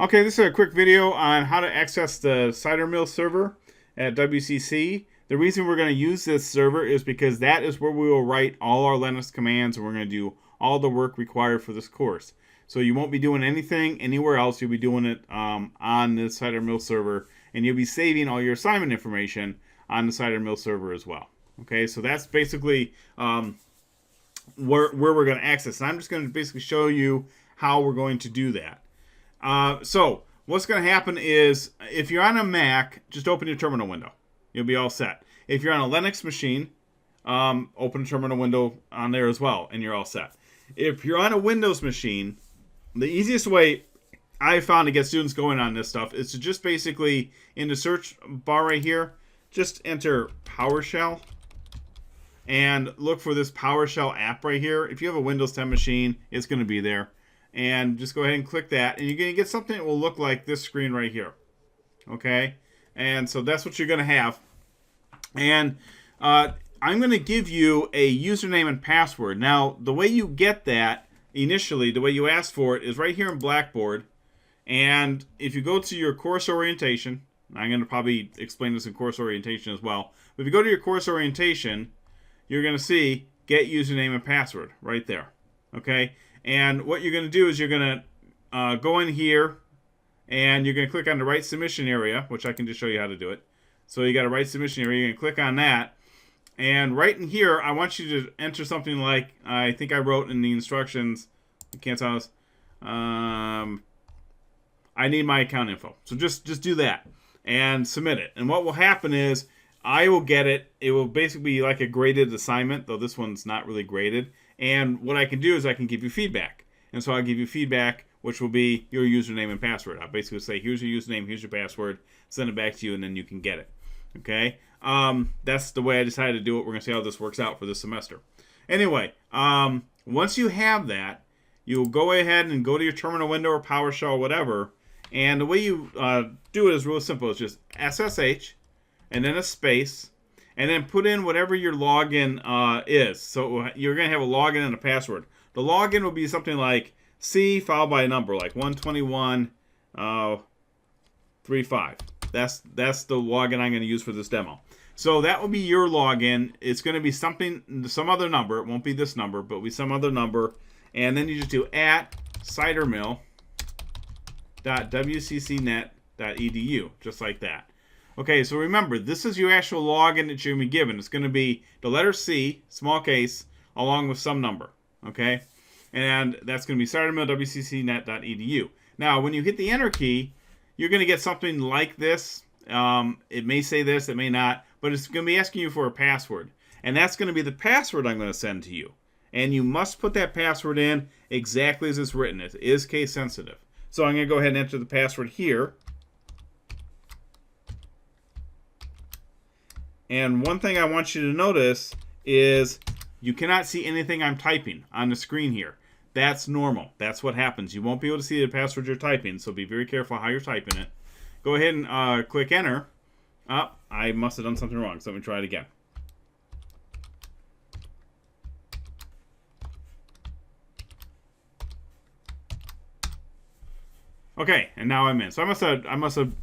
Okay, this is a quick video on how to access the Cidermill server at WCC. The reason we're going to use this server is because that is where we will write all our Linux commands, and we're going to do all the work required for this course. So you won't be doing anything anywhere else. You'll be doing it on the Cidermill server, and you'll be saving all your assignment information on the Cidermill server as well. Okay, so that's basically where we're going to access. And I'm just going to basically show you how we're going to do that. So what's going to happen is if you're on a Mac, just open your terminal window. You'll be all set. If you're on a Linux machine, open a terminal window on there as well, and you're all set. If you're on a Windows machine, the easiest way I found to get students going on this stuff is to just basically, in the search bar right here, just enter PowerShell and look for this PowerShell app right here. If you have a Windows 10 machine, it's going to be there. And just go ahead and click that, and you're going to get something that will look like this screen right here. Okay? And so that's what you're going to have. And I'm going to give you a username and password. Now, the way you get that initially, the way you ask for it, is right here in Blackboard. And if you go to your course orientation, I'm going to probably explain this in course orientation as well. But if you go to your course orientation, you're going to see get username and password right there. Okay? And what you're going to do is you're going to go in here, and you're going to click on the Write Submission area, which I can just show you how to do it. So you got a Write Submission area. You're going to click on that. And right in here, I want you to enter something like, I think I wrote in the instructions, I can't tell us, I need my account info. So just do that and submit it. And what will happen is I will get it. It will basically be like a graded assignment, though this one's not really graded. And what I can do is I can give you feedback. And so I'll give you feedback, which will be your username and password. I'll basically say, here's your username, here's your password, send it back to you, and then you can get it. Okay? That's the way I decided to do it. We're going to see how this works out for this semester. Anyway, once you have that, you'll go ahead and go to your terminal window or PowerShell or whatever. And the way you do it is real simple. It's just SSH, and then a space, and then put in whatever your login is. So you're going to have a login and a password. The login will be something like C followed by a number, like 12135. That's the login I'm going to use for this demo. So that will be your login. It's going to be some other number. It won't be this number, but it'll be some other number. And then you just do @cidermill.wccnet.edu, just like that. Okay, so remember, this is your actual login that you're going to be given. It's going to be the letter C, small case, along with some number. Okay? And that's going to be cidermill.wccnet.edu. Now, when you hit the enter key, you're going to get something like this. It may say this, it may not, but it's going to be asking you for a password. And that's going to be the password I'm going to send to you. And you must put that password in exactly as it's written. It is case sensitive. So I'm going to go ahead and enter the password here. And one thing I want you to notice is you cannot see anything I'm typing on the screen here. That's normal. That's what happens. You won't be able to see the password you're typing, so be very careful how you're typing it. Go ahead and click enter. I must have done something wrong, so let me try it again. Okay, and now I'm in. So I must have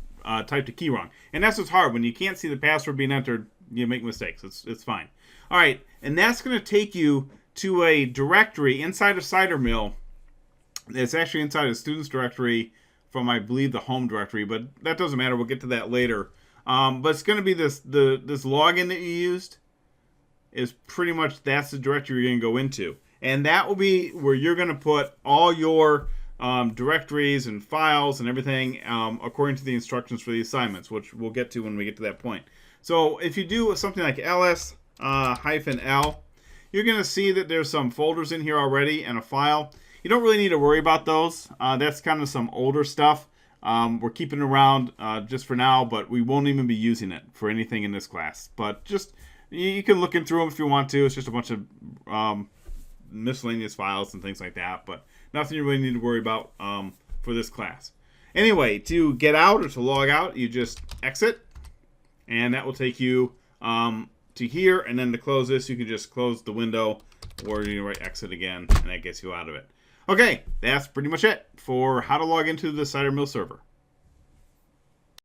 typed a key wrong. And that's what's hard. When you can't see the password being entered, you make mistakes. It's fine. All right, and that's going to take you to a directory inside of Cidermill. It's actually inside a students directory from, I believe, the home directory, but that doesn't matter. We'll get to that later. But it's going to be this login that you used is pretty much, that's the directory you're going to go into. And that will be where you're going to put all your directories and files and everything according to the instructions for the assignments, which we'll get to when we get to that point. So if you do something like ls-l, you're going to see that there's some folders in here already and a file. You don't really need to worry about those. That's kind of some older stuff. We're keeping it around just for now, but we won't even be using it for anything in this class. But just, you can look in through them if you want to. It's just a bunch of miscellaneous files and things like that, but nothing you really need to worry about for this class. Anyway, to get out or to log out, you just exit, and that will take you to here. And then to close this, you can just close the window, or you write exit again, and that gets you out of it. Okay, that's pretty much it for how to log into the Cidermill server.